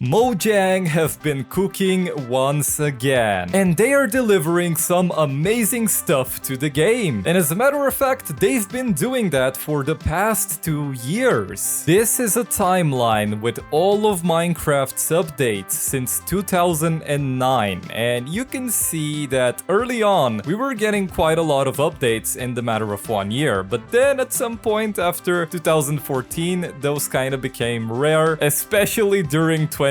Mojang have been cooking once again, and they are delivering some amazing stuff to the game. And as a matter of fact, they've been doing that for the past 2 years. This is a timeline with all of Minecraft's updates since 2009, and you can see that early on, we were getting quite a lot of updates in the matter of 1 year, but then at some point after 2014, those kind of became rare, especially during 2015,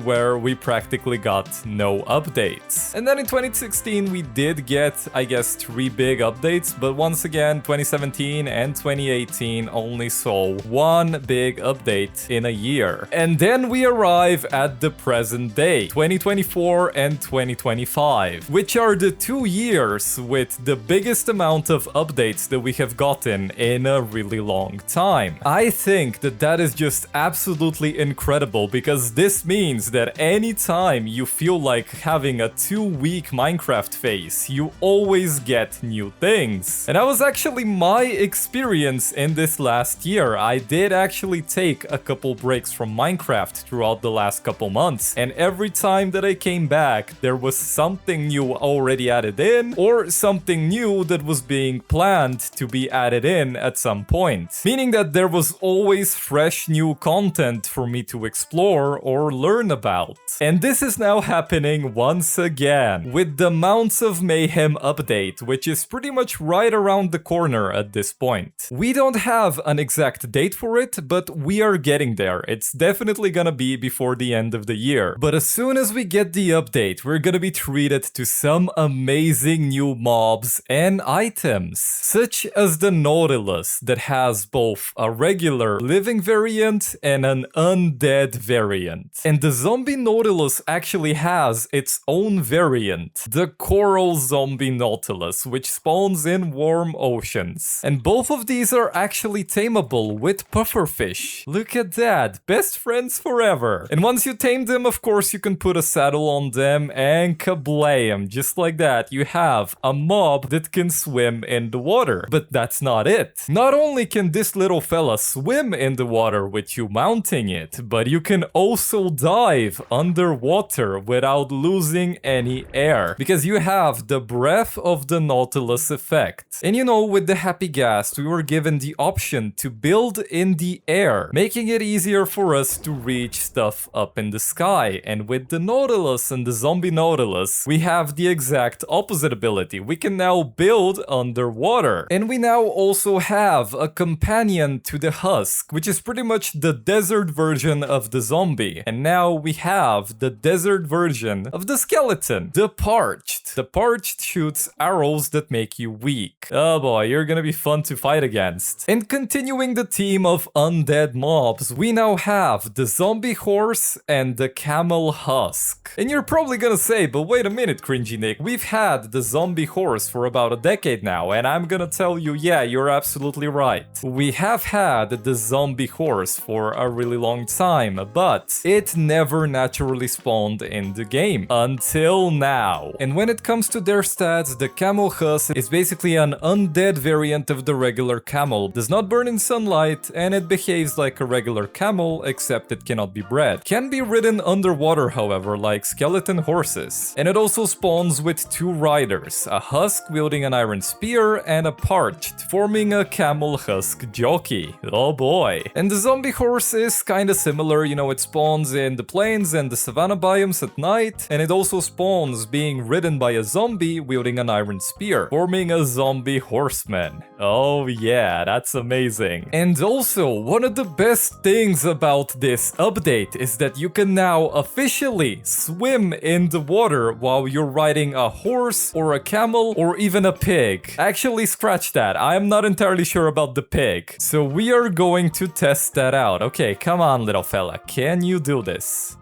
where we practically got no updates. And then in 2016 we did get, I guess, 3 big updates, but once again 2017 and 2018 only saw 1 big update in a year. And then we arrive at the present day, 2024 and 2025, which are the 2 years with the biggest amount of updates that we have gotten in a really long time. I think that that is just absolutely incredible, because this means that anytime you feel like having a 2-week Minecraft phase, you always get new things. And that was actually my experience in this last year. I did actually take a couple breaks from Minecraft throughout the last couple months, and every time that I came back, there was something new already added in, or something new that was being planned to be added in at some point. Meaning that there was always fresh new content for me to explore or learn about. And this is now happening once again with the Mounts of Mayhem update, which is pretty much right around the corner at this point. We don't have an exact date for it, but we are getting there. It's definitely gonna be before the end of the year. But as soon as we get the update, we're gonna be treated to some amazing new mobs and items, such as the Nautilus, that has both a regular living variant and an undead variant. And the zombie Nautilus actually has its own variant, the coral zombie Nautilus, which spawns in warm oceans. And both of these are actually tameable with pufferfish. Look at that, best friends forever. And once you tame them, of course, you can put a saddle on them and kablam, just like that. You have a mob that can swim in the water. But that's not it. Not only can this little fella swim in the water with you mounting it, but you can also dive underwater without losing any air, because you have the breath of the Nautilus effect. And you know, with the happy gas, we were given the option to build in the air, making it easier for us to reach stuff up in the sky. And with the Nautilus and the zombie Nautilus, we have the exact opposite ability. We can now build underwater. And we now also have a companion to the Husk, which is pretty much the desert version of the zombie. And now we have the desert version of the skeleton, the Parched. The Parched shoots arrows that make you weak. Oh boy, you're gonna be fun to fight against. And continuing the theme of undead mobs, we now have the zombie horse and the Camel Husk. And you're probably gonna say, but wait a minute, Cringy Nick, we've had the zombie horse for about a decade now, and I'm gonna tell you, yeah, you're absolutely right. We have had the zombie horse for a really long time, but it never naturally spawned in the game until now. And when it comes to their stats, the Camel Husk is basically an undead variant of the regular camel. Does not burn in sunlight, and it behaves like a regular camel, except it cannot be bred. Can be ridden underwater, however, like skeleton horses. And it also spawns with 2 riders, a husk wielding an iron spear and a Parched, forming a Camel Husk jockey. Oh boy. And the zombie horse is kinda similar, you know, it spawns in the plains and the savanna biomes at night, and it also spawns being ridden by a zombie wielding an iron spear, forming a zombie horseman. Oh yeah, that's amazing. And also, one of the best things about this update is that you can now officially swim in the water while you're riding a horse or a camel or even a pig. Actually, scratch that, I'm not entirely sure about the pig. So we are going to test that out. Okay, come on, little fella, can you do this?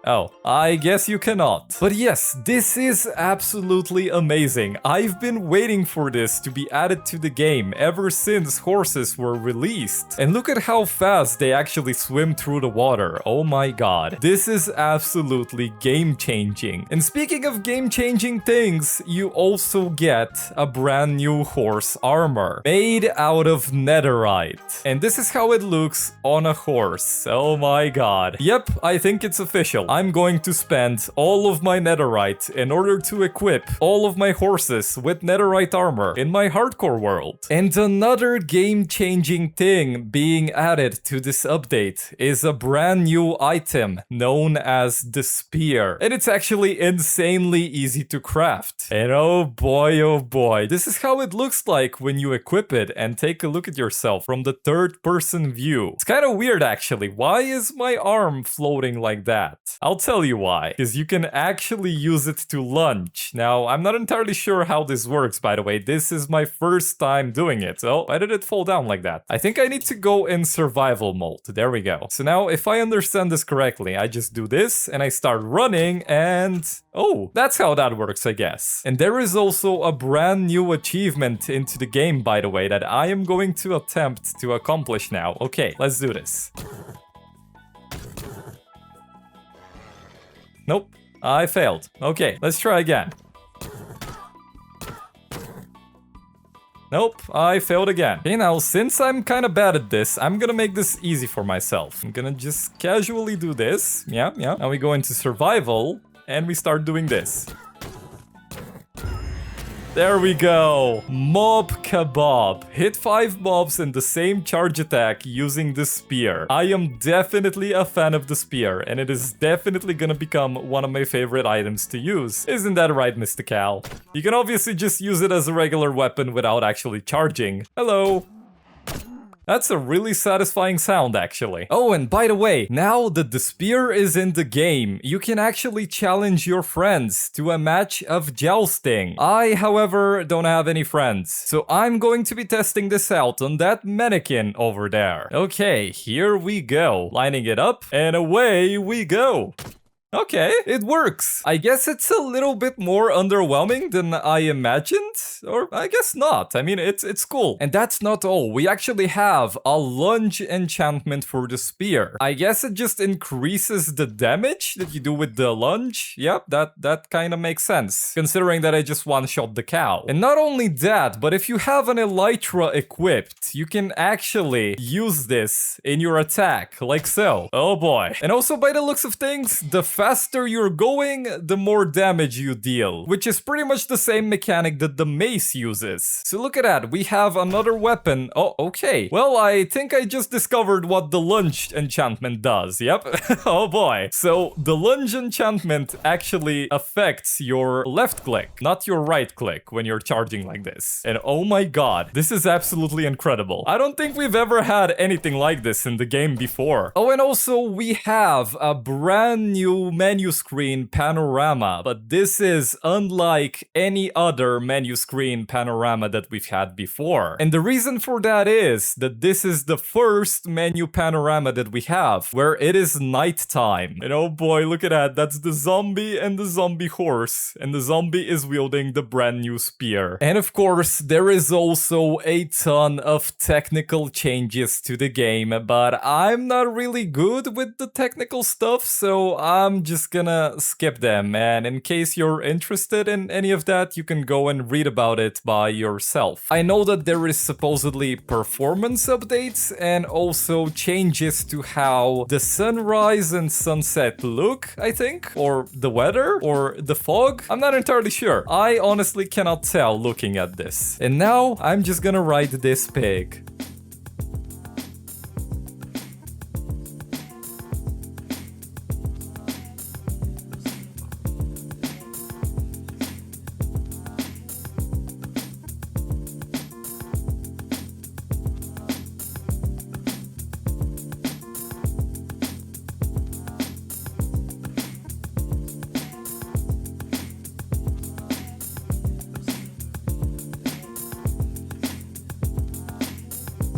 Oh, I guess you cannot. But yes, this is absolutely amazing. I've been waiting for this to be added to the game ever since horses were released. And look at how fast they actually swim through the water. Oh my god. This is absolutely game-changing. And speaking of game-changing things, you also get a brand new horse armor made out of netherite. And this is how it looks on a horse. Oh my god. Yep, I think it's official. I'm going to spend all of my netherite in order to equip all of my horses with netherite armor in my hardcore world. And another game-changing thing being added to this update is a brand new item known as the spear. And it's actually insanely easy to craft. And oh boy, this is how it looks like when you equip it and take a look at yourself from the third-person view. It's kind of weird actually. Why is my arm floating like that? I'll tell you why. Because you can actually use it to lunge. Now, I'm not entirely sure how this works, by the way. This is my first time doing it. Oh, why did it fall down like that? I think I need to go in survival mode. There we go. So now, if I understand this correctly, I just do this and I start running and... oh, that's how that works, I guess. And there is also a brand new achievement into the game, by the way, that I am going to attempt to accomplish now. Okay, let's do this. Nope, I failed. Okay, let's try again. Nope, I failed again. Okay, now, since I'm kind of bad at this, I'm gonna make this easy for myself. I'm gonna just casually do this. Yeah. Now we go into survival, and we start doing this. There we go. Mob kebab. Hit 5 mobs in the same charge attack using the spear. I am definitely a fan of the spear, and it is definitely gonna become one of my favorite items to use. Isn't that right, Mr. Cal? You can obviously just use it as a regular weapon without actually charging. Hello. That's a really satisfying sound, actually. Oh, and by the way, now that the spear is in the game, you can actually challenge your friends to a match of jousting. I, however, don't have any friends, so I'm going to be testing this out on that mannequin over there. Okay, here we go. Lining it up, and away we go. Okay, it works. I guess it's a little bit more underwhelming than I imagined, or I guess not. I mean, it's cool. And that's not all. We actually have a lunge enchantment for the spear. I guess it just increases the damage that you do with the lunge. Yep, that kind of makes sense, considering that I just one-shot the cow. And not only that, but if you have an elytra equipped, you can actually use this in your attack, like so. Oh boy. And also, by the looks of things, the faster you're going, the more damage you deal, which is pretty much the same mechanic that the mace uses. So look at that, we have another weapon. Oh, okay. Well, I think I just discovered what the lunge enchantment does. Yep. Oh boy. So the lunge enchantment actually affects your left click, not your right click when you're charging like this. And oh my god, this is absolutely incredible. I don't think we've ever had anything like this in the game before. Oh, and also we have a brand new menu screen panorama, but this is unlike any other menu screen panorama that we've had before. And the reason for that is that this is the first menu panorama that we have where it is nighttime. And oh boy, look at that. That's the zombie and the zombie horse. And the zombie is wielding the brand new spear. And of course, there is also a ton of technical changes to the game, but I'm not really good with the technical stuff, so I'm just gonna skip them, and in case you're interested in any of that, you can go and read about it by yourself. I know that there is supposedly performance updates and also changes to how the sunrise and sunset look, I think, or the weather, or the fog. I'm not entirely sure. I honestly cannot tell looking at this. And now I'm just gonna ride this pig.